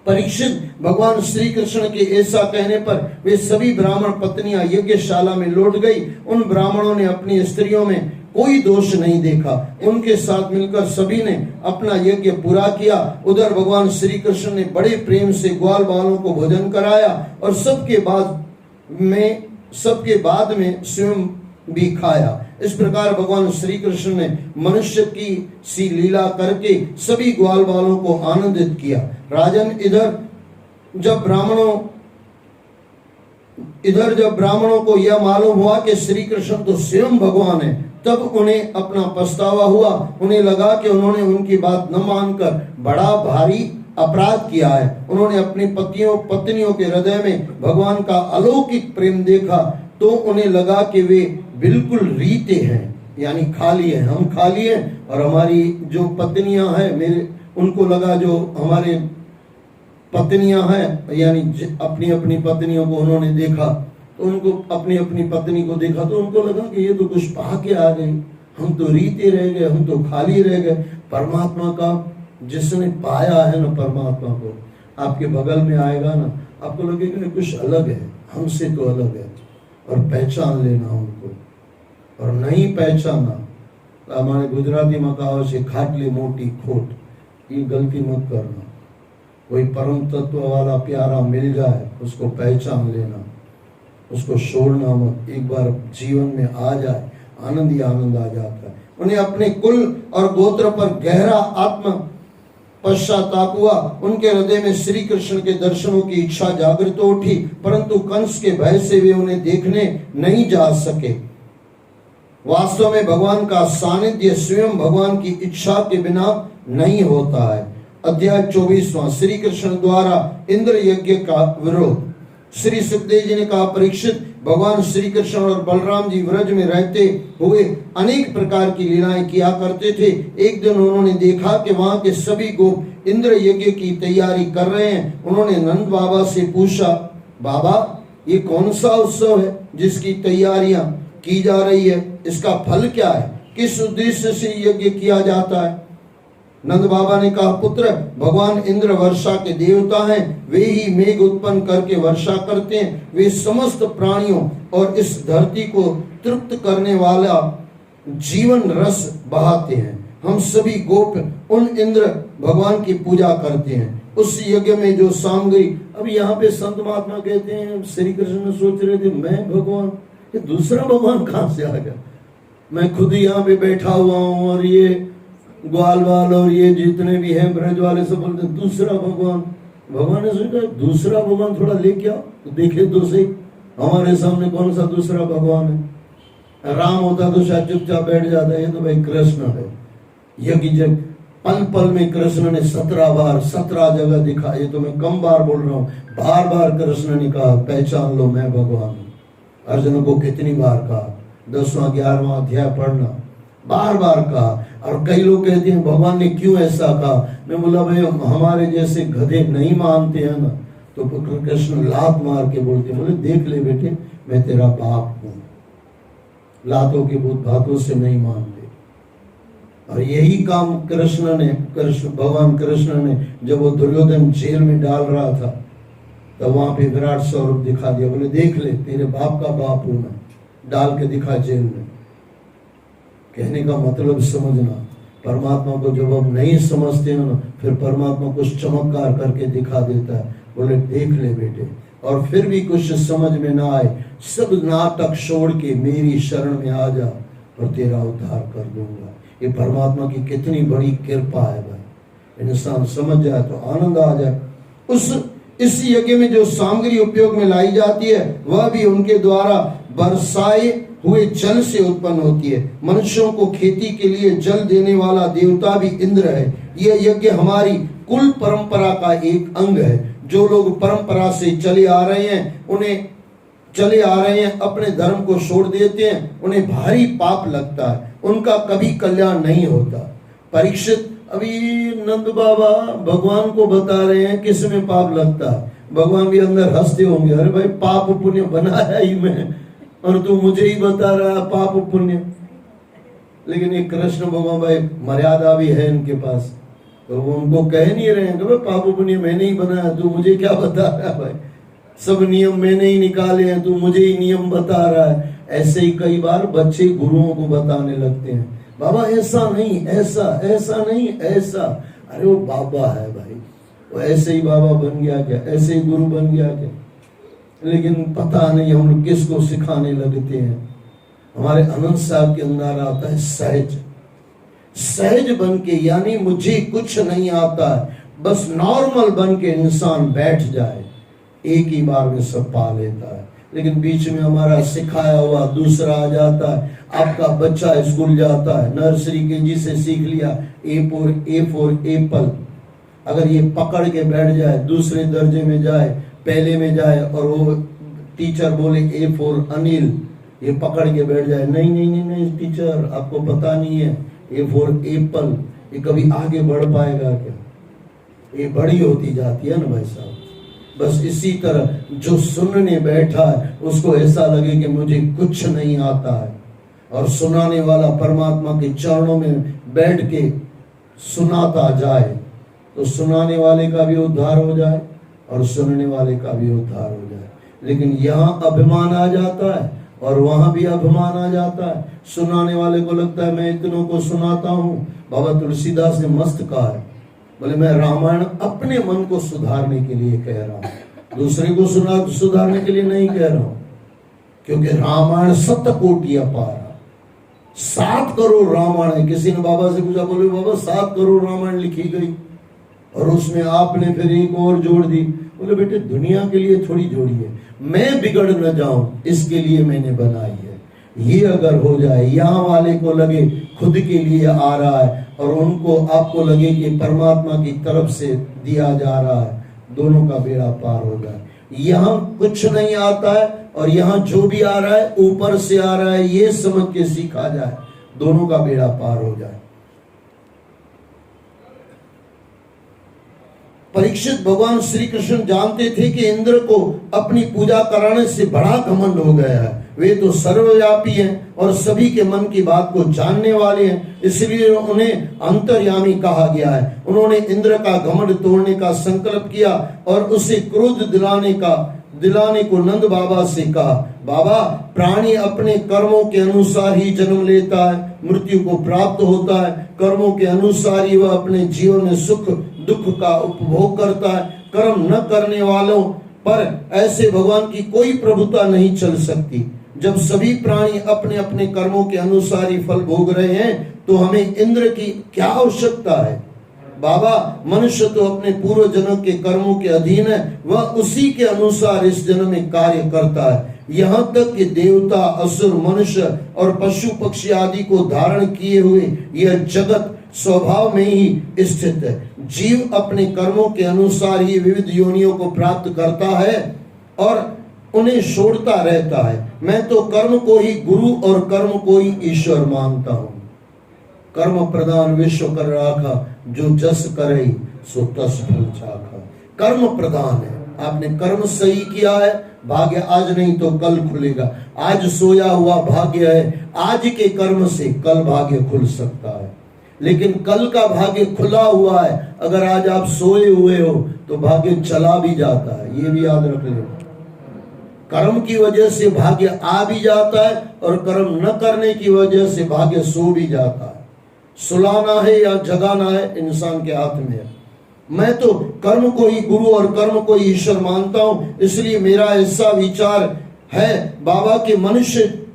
परीक्षित, भगवान श्री कृष्ण के ऐसा कहने पर वे सभी ब्राह्मण पत्नियां यज्ञशाला में लौट गई। उन ब्राह्मणों ने अपनी स्त्रियों में कोई दोष नहीं देखा। उनके साथ मिलकर सभी ने अपना यज्ञ पूरा किया। उधर भगवान श्री कृष्ण ने बड़े प्रेम से ग्वाल बालों को भोजन कराया और सबके बाद में स्वयं भी खाया। इस प्रकार भगवान श्री कृष्ण ने मनुष्य की सी लीला करके सभी ग्वाल बालों को आनंदित किया। राजन, इधर जब ब्राह्मणों को यह मालूम हुआ कि श्री कृष्ण तो स्वयं भगवान है, तब उन्हें अपना पछतावा हुआ। उन्हें लगा कि उन्होंने उनकी बात न मानकर बड़ा भारी अपराध किया है। उन्होंने अपनी पत्नियों के हृदय में भगवान का अलौकिक प्रेम देखा, तो उन्हें लगा कि वे बिल्कुल रीते हैं, यानी खाली है, हम खाली हैं। और हमारी जो पत्नियां हैं, उनको लगा जो हमारे पत्नियां हैं, यानी अपनी अपनी पत्नियों को उन्होंने देखा, तो उनको अपनी पत्नी को देखा तो उनको लगा कि ये तो कुछ पा के आ गई, हम तो रीते रह गए, हम तो खाली रह गए। परमात्मा का जिसने पाया है ना, परमात्मा को आपके बगल में आएगा ना, आपको लगेगा कुछ अलग है, हमसे तो अलग है, और पहचान लेना उनको। और नहीं पहचाना तो हमारे गुजराती में कहावत है, खाटली मोटी खोट, ये गलती मत करना। कोई परम तत्व वाला प्यारा मिल जाए, उसको पहचान लेना, उसको छोड़ना मत। एक बार जीवन में आ जाए, आनंद ही आनंद आ जाता है। उन्हें अपने कुल और गोत्र पर गहरा आत्म पश्चाताप हुआ। उनके हृदय में श्री कृष्ण के दर्शनों की इच्छा जागृत उठी, परंतु कंस के भय से वे उन्हें देखने नहीं जा सके। वास्तव में भगवान का सानिध्य स्वयं भगवान की इच्छा के बिना नहीं होता है। अध्याय 24वां, श्री कृष्ण द्वारा इंद्र यज्ञ का विरोध। श्री सुखदेव जी ने कहा, परीक्षित, भगवान श्री कृष्ण और बलराम जी व्रज में रहते हुए अनेक प्रकार की लीलाएं किया करते थे। एक दिन उन्होंने देखा कि वहां के सभी गोप इंद्र यज्ञ की तैयारी कर रहे हैं। उन्होंने नंद बाबा से पूछा, बाबा, ये कौन सा उत्सव है जिसकी तैयारियां की जा रही है? इसका फल क्या है? किस उद्देश्य से यज्ञ किया जाता है? नंद बाबा ने कहा, पुत्र, भगवान इंद्र वर्षा के देवता हैं। वे ही मेघ उत्पन्न करके वर्षा करते हैं। वे समस्त प्राणियों और इस धरती को तृप्त करने वाला जीवन रस बहाते हैं। हम सभी गोप उन इंद्र भगवान की पूजा करते हैं। उस यज्ञ में जो सामग्री, अब यहाँ पे संत महात्मा कहते हैं, श्री कृष्ण सोच रहे थे मैं भगवान, ये दूसरा भगवान कहाँ से आ गया? मैं खुद यहाँ पे बैठा हुआ हूँ और ये ग्वाल वाल और ये जितने भी हैं ब्रज वाले सब बोलते दूसरा भगवान। भगवान ने सोचा दूसरा भगवान थोड़ा लेके आओ तो देखे तो सही, हमारे सामने कौन सा दूसरा भगवान है? राम होता तो शायद चुपचाप बैठ जाता है, ये तो भाई कृष्ण है। यज्ञ जब पल पल में कृष्ण ने 17 बार 17 जगह दिखा। ये तो मैं कम बार बोल रहा हूँ, बार बार कृष्ण ने कहा पहचान लो मैं भगवान हूँ। अर्जुन को कितनी बार कहा, 10वां 11वां अध्याय पढ़ना, बार बार कहा। और कई लोग कहते हैं भगवान ने क्यों ऐसा कहा? मैं बोला भाई हमारे जैसे गधे नहीं मानते हैं ना, तो कृष्ण लात मार के बोलते, बोले देख ले बेटे मैं तेरा बाप हूँ। लातों के भूत भातों से नहीं मानते। और यही काम भगवान कृष्ण ने जब वो दुर्योधन जेल में डाल रहा था, तब वहां पे विराट स्वरूप दिखा दिया। बोले देख ले तेरे बाप का बाप हूं मैं, डाल के दिखा जेल में। कहने का मतलब समझना, परमात्मा को जब हम नहीं समझते हैं ना, फिर परमात्मा कुछ चमत्कार करके दिखा देता है। बोले देख ले बेटे और फिर भी कुछ समझ में ना आए, सब नाटक छोड़ के मेरी शरण में आ जा और तेरा उद्धार कर दूंगा। ये परमात्मा की कितनी बड़ी कृपा है भाई। इंसान समझ जाए तो आनंद आ जाए। इस यज्ञ में जो सामग्री उपयोग में लाई जाती है वह भी उनके द्वारा बरसाए हुए जल से उत्पन्न होती है। मनुष्यों को खेती के लिए जल देने वाला देवता भी इंद्र है। यह यज्ञ हमारी कुल परंपरा का एक अंग है। जो लोग परंपरा से चले आ रहे हैं अपने धर्म को छोड़ देते हैं, उन्हें भारी पाप लगता है, उनका कभी कल्याण नहीं होता। परीक्षित अभी नंद बाबा भगवान को बता रहे हैं किस में पाप लगता है। भगवान भी अंदर हंसते होंगे, अरे भाई पाप पुण्य बनाया ही मैं और तू मुझे ही बता रहा है पाप पुण्य। लेकिन ये कृष्ण भगवान भाई मर्यादा भी है इनके पास, तो वो उनको कह नहीं रहे हैं कि पाप पुण्य मैंने ही बनाया, तू मुझे क्या बता रहा है भाई, सब नियम मैंने ही निकाले हैं, तू मुझे ही नियम बता रहा है। ऐसे ही कई बार बच्चे गुरुओं को बताने लगते हैं, बाबा ऐसा नहीं, ऐसा नहीं, ऐसा। अरे वो बाबा है भाई, वो ऐसे ही बाबा बन गया क्या, ऐसे ही गुरु बन गया क्या? लेकिन पता नहीं हम लोग किसको सिखाने लगते हैं। हमारे अनंत साहब के अंदर आता है सहज बन के, यानी मुझे कुछ नहीं आता है, बस नॉर्मल बन के इंसान बैठ जाए, एक ही बार में सब पा लेता है। लेकिन बीच में हमारा सिखाया हुआ दूसरा आ जाता है। आपका बच्चा स्कूल जाता है, नर्सरी केजी से सीख लिया ए फॉर एप्पल, अगर ये पकड़ के बैठ जाए, दूसरे दर्जे में जाए, पहले में जाए और वो टीचर बोले ए फॉर अनिल, ये पकड़ के बैठ जाए, नहीं नहीं नहीं नहीं टीचर आपको पता नहीं है ए फॉर एप्पल, ये कभी आगे बढ़ पाएगा क्या? ये बड़ी होती जाती है ना भाई साहब। बस इसी तरह जो सुनने बैठा है उसको ऐसा लगे कि मुझे कुछ नहीं आता है, और सुनाने वाला परमात्मा के चरणों में बैठ के सुनाता जाए, तो सुनाने वाले का भी उद्धार हो जाए और सुनने वाले का भी उद्धार हो जाए। लेकिन यहाँ अभिमान आ जाता है और वहां भी अभिमान आ जाता है। सुनाने वाले को लगता है मैं इतनों को सुनाता हूँ। बाबा तुलसीदास ने मस्त कहा है, बोले मैं रामायण अपने मन को सुधारने के लिए कह रहा हूँ, दूसरे को सुधारने के लिए नहीं कह रहा हूँ, क्योंकि रामायण 7 कोटि अपार, 7 करोड़ रामायण है। किसी ने बाबा से पूछा, बोले बाबा 7 करोड़ रामायण लिखी गई और उसमें आपने फिर एक और जोड़ दी। बोले बेटे दुनिया के लिए थोड़ी जोड़ी है, मैं बिगड़ न जाऊं इसके लिए मैंने बनाई है। ये अगर हो जाए, यहाँ वाले को लगे खुद के लिए आ रहा है और उनको आपको लगे कि परमात्मा की तरफ से दिया जा रहा है, दोनों का बेड़ा पार हो जाए। यहाँ कुछ नहीं आता है और यहाँ जो भी आ रहा है ऊपर से आ रहा है, ये समझ के सीखा जाए, दोनों का बेड़ा पार हो जाए। परीक्षित भगवान श्री कृष्ण जानते थे कि इंद्र को अपनी पूजा कराने से बड़ा घमंड हो गया है। वे तो सर्वव्यापी हैं और सभी के मन की बात को जानने वाले हैं, इसलिए उन्हें अंतर्यामी कहा गया है। उन्होंने इंद्र का घमंड तोड़ने का संकल्प किया और उसे क्रोध दिलाने को नंद बाबा से कहा, बाबा प्राणी अपने कर्मों के अनुसार ही जन्म लेता है, मृत्यु को प्राप्त होता है, कर्मों के अनुसार ही वह अपने जीवन में सुख दुख का उपभोग करता है। कर्म न करने वालों पर ऐसे भगवान की कोई प्रभुता नहीं चल सकती। जब सभी प्राणी अपने अपने कर्मों के अनुसार ही फल भोग रहे हैं तो हमें इंद्र की क्या आवश्यकता है? बाबा मनुष्य तो अपने पूर्व जन्म के कर्मों के अधीन है, वह उसी के अनुसार इस जन्म में कार्य करता है। यहाँ तक कि देवता, असुर, मनुष्य और पशु पक्षी आदि को धारण किए हुए यह जगत स्वभाव में ही स्थित है। जीव अपने कर्मों के अनुसार ही विविध योनियों को प्राप्त करता है और उन्हें छोड़ता रहता है। मैं तो कर्म को ही गुरु और कर्म को ही ईश्वर मानता हूँ। कर्म प्रदान विश्व कर राखा, जो जस करे सो तस फल चाखा। कर्म प्रदान है, आपने कर्म सही किया है, भाग्य आज नहीं तो कल खुलेगा। आज सोया हुआ भाग्य है, आज के कर्म से कल भाग्य खुल सकता है, लेकिन कल का भाग्य खुला हुआ है। अगर आज आप सोए हुए हो तो भाग्य चला भी जाता है, ये भी याद रख लें। कर्म की वजह से भाग्य आ भी जाता है और कर्म न करने की वजह से भाग्य सो भी जाता है। सुलाना है या जगाना है इंसान के हाथ में है। मैं तो कर्म को ही गुरु और कर्म को ही ईश्वर मानता हूं, इसलिए मेरा ऐसा विचार है बाबा कि मनुष्य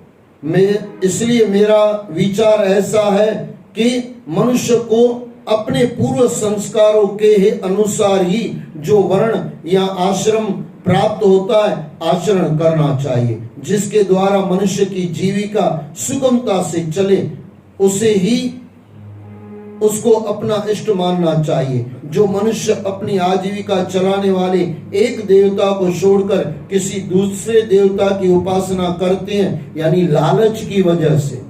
में, इसलिए मेरा विचार ऐसा है कि मनुष्य को अपने पूर्व संस्कारों के अनुसार ही जो वर्ण या आश्रम प्राप्त होता है आचरण करना चाहिए, जिसके द्वारा मनुष्य की जीविका सुगमता से चले उसे ही उसको अपना इष्ट मानना चाहिए। जो मनुष्य अपनी आजीविका चलाने वाले एक देवता को छोड़कर किसी दूसरे देवता की उपासना करते हैं, यानी लालच की वजह से,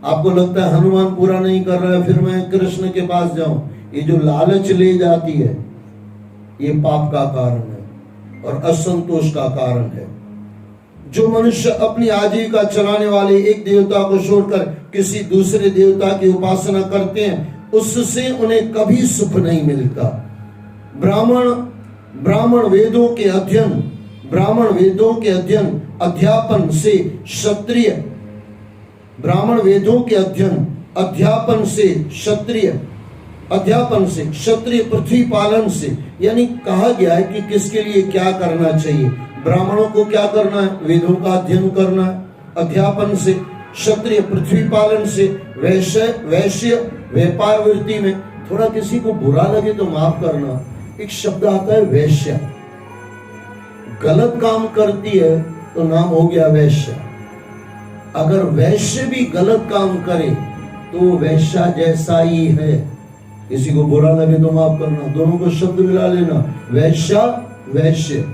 आपको लगता है हनुमान पूरा नहीं कर रहा है फिर मैं कृष्ण के पास जाऊं, ये जो लालच ले जाती है ये पाप का कारण है और असंतोष का कारण है। जो मनुष्य अपनी आजीविका चलाने वाले एक देवता को छोड़कर किसी दूसरे देवता की उपासना करते हैं उससे उन्हें कभी सुख नहीं मिलता। ब्राह्मण वेदों के अध्यापन से क्षत्रिय, ब्राह्मण वेदों के अध्यापन से क्षत्रिय पृथ्वी पालन से, यानी कहा गया है कि किसके लिए क्या करना चाहिए। ब्राह्मणों को क्या करना है, वेदों का अध्ययन करना है, अध्यापन से, क्षत्रिय पृथ्वी पालन से, वैश्य व्यापार वृत्ति में। थोड़ा किसी को बुरा लगे तो माफ करना, एक शब्द आता है वैश्य, गलत काम करती है तो नाम हो गया वैश्य। अगर वैश्य भी गलत काम करे तो वैश्या जैसा ही है। किसी को बुरा लगे तो माफ करना, दोनों को शब्द मिला लेना, वैश्या वैश्य।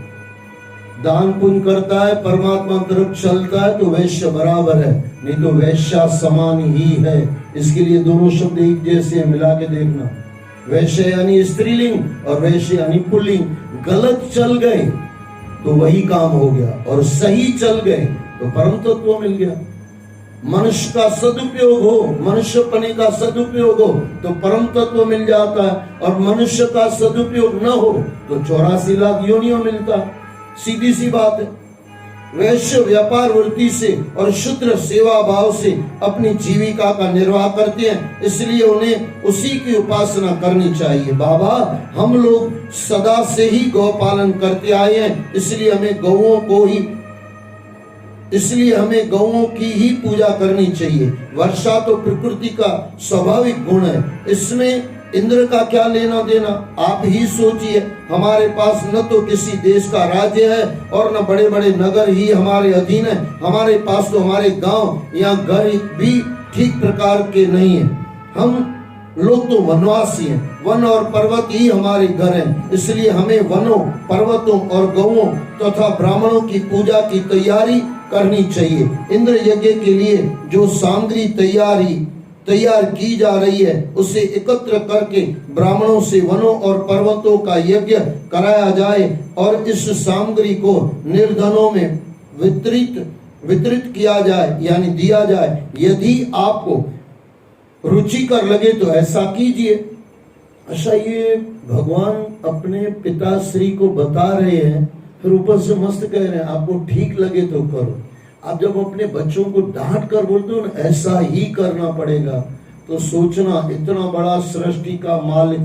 दान पुण्य करता है, परमात्मा तरफ चलता है तो वैश्य बराबर है, नहीं तो वैश्या समान ही है। इसके लिए दोनों शब्द एक जैसे मिला के देखना। वैश्य यानी स्त्रीलिंग और वैश्य यानी पुल्लिंग। गलत चल गए तो वही काम हो गया और सही चल गए तो परम तत्व मिल गया। मनुष्य का सदुपयोग हो, मनुष्यपने का सदुपयोग हो तो परम तत्व मिल जाता है, और मनुष्य का सदुपयोग न हो तो 84 लाख योनियों मिलता है। सीधी सी बात है। वैश्य व्यापार वृत्ति से और शूद्र सेवा भाव से अपनी जीविका का निर्वाह करते हैं, इसलिए उन्हें उसी की उपासना करनी चाहिए। बाबा, हम लोग सदा से ही गौ पालन करते आए हैं, इसलिए हमें गौओं की ही पूजा करनी चाहिए। वर्षा तो प्रकृति का स्वाभाविक गुण है, इसमें इंद्र का क्या लेना देना। आप ही सोचिए, हमारे पास न तो किसी देश का राज्य है और न बड़े बड़े नगर ही हमारे अधीन है। हमारे पास तो हमारे गांव या घर भी ठीक प्रकार के नहीं है। हम लोग तो वनवासी हैं, वन और पर्वत ही हमारे घर हैं, इसलिए हमें वनों, पर्वतों और गौओं तथा ब्राह्मणों की पूजा की तैयारी करनी चाहिए। इंद्र यज्ञ के लिए जो सामग्री तैयार की जा रही है उसे एकत्र करके ब्राह्मणों से वनों और पर्वतों का यज्ञ कराया जाए और इस सामग्री को निर्धनों में वितरित किया जाए, यानी दिया जाए। यदि आपको रुचिकर लगे तो ऐसा कीजिए। अच्छा, ये भगवान अपने पिताश्री को बता रहे हैं, फिर ऊपर से मस्त कह रहे हैं आपको ठीक लगे तो करो। आप जब अपने बच्चों को डांट कर बोलते हो ना ऐसा ही करना पड़ेगा, तो सोचना इतना बड़ा सृष्टि का मालिक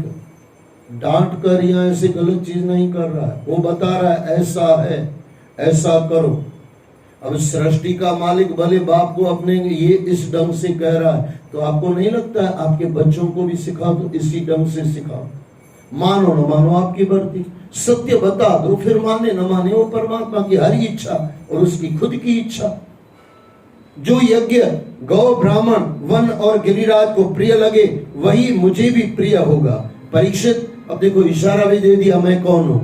डांट कर यहाँ ऐसे गलत चीज नहीं कर रहा है, वो बता रहा है ऐसा है, ऐसा करो। अब सृष्टि का मालिक भले बाप को अपने ये इस ढंग से कह रहा है, तो आपको नहीं लगता है आपके बच्चों को भी सिखाओ तो इसी ढंग से सिखाओ। मानो न मानो आपकी मर्जी, सत्य बता दो, फिर माने न माने वो परमात्मा की हर इच्छा और उसकी खुद की इच्छा। जो यज्ञ गौ, ब्राह्मण, वन और गिरिराज को प्रिय लगे वही मुझे भी प्रिय होगा। परीक्षित, अब देखो इशारा भी दे दिया मैं कौन हूं।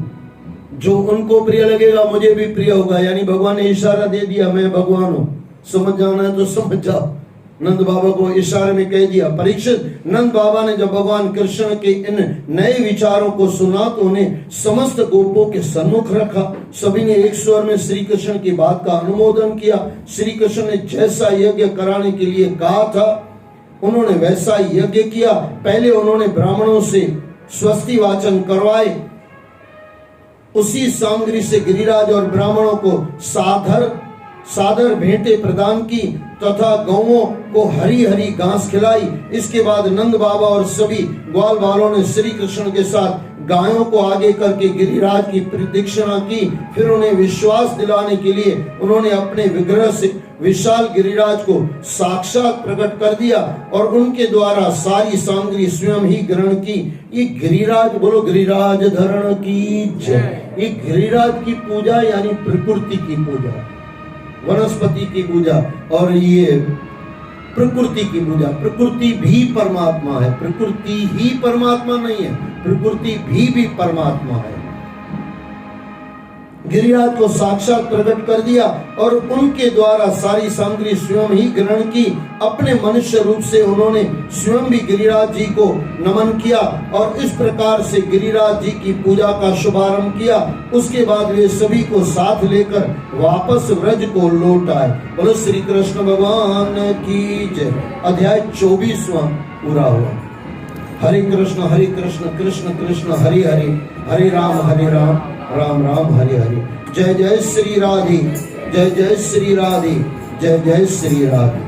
जो उनको प्रिय लगेगा मुझे भी प्रिय होगा, यानी भगवान ने इशारा दे दिया मैं भगवान हूं। समझ जाना है तो समझ जाओ। नंद बाबा को इशारे में कह दिया। परीक्षित, नंद बाबा ने जब भगवान कृष्ण के इन नए विचारों को सुना तो उन्हें समस्त गोपों के सम्मुख रखा। सभी ने एक स्वर में श्री कृष्ण की बात का अनुमोदन किया। श्री कृष्ण ने जैसा यज्ञ कराने के लिए कहा था उन्होंने वैसा यज्ञ किया। पहले उन्होंने ब्राह्मणों से स्वस्ति वाचन करवाए, उसी सामग्री से गिरिराज और ब्राह्मणों को सादर भेंटें प्रदान की तथा गौओं को हरी हरी घास खिलाई। इसके बाद नंद बाबा और सभी ग्वाल बालों ने श्री कृष्ण के साथ गायों को आगे करके गिरिराज की प्रदक्षिणा की। फिर उन्हें विश्वास दिलाने के लिए उन्होंने अपने विग्रह से विशाल गिरिराज को साक्षात प्रकट कर दिया और उनके द्वारा सारी सामग्री स्वयं ही ग्रहण की। ये गिरिराज, बोलो गिरिराज धरण की जय। ये गिरिराज की पूजा यानी प्रकृति की पूजा, वनस्पति की पूजा और ये प्रकृति की पूजा। प्रकृति भी परमात्मा है, प्रकृति ही परमात्मा नहीं है, प्रकृति भी परमात्मा है। गिरिराज को साक्षात प्रकट कर दिया और उनके द्वारा सारी सामग्री स्वयं ही ग्रहण की। अपने मनुष्य रूप से उन्होंने स्वयं भी गिरिराज जी को नमन किया और इस प्रकार से गिरिराज जी की पूजा का शुभारंभ किया। उसके बाद वे सभी को साथ लेकर वापस व्रज को लौट आए। बोलो श्री कृष्ण भगवान की जय। अध्याय 24वां पूरा हुआ। हरे कृष्ण कृष्ण कृष्ण हरे हरे, हरे राम राम राम हरे हरे। जय जय श्री राधे, जय जय श्री राधे, जय जय श्री राधे।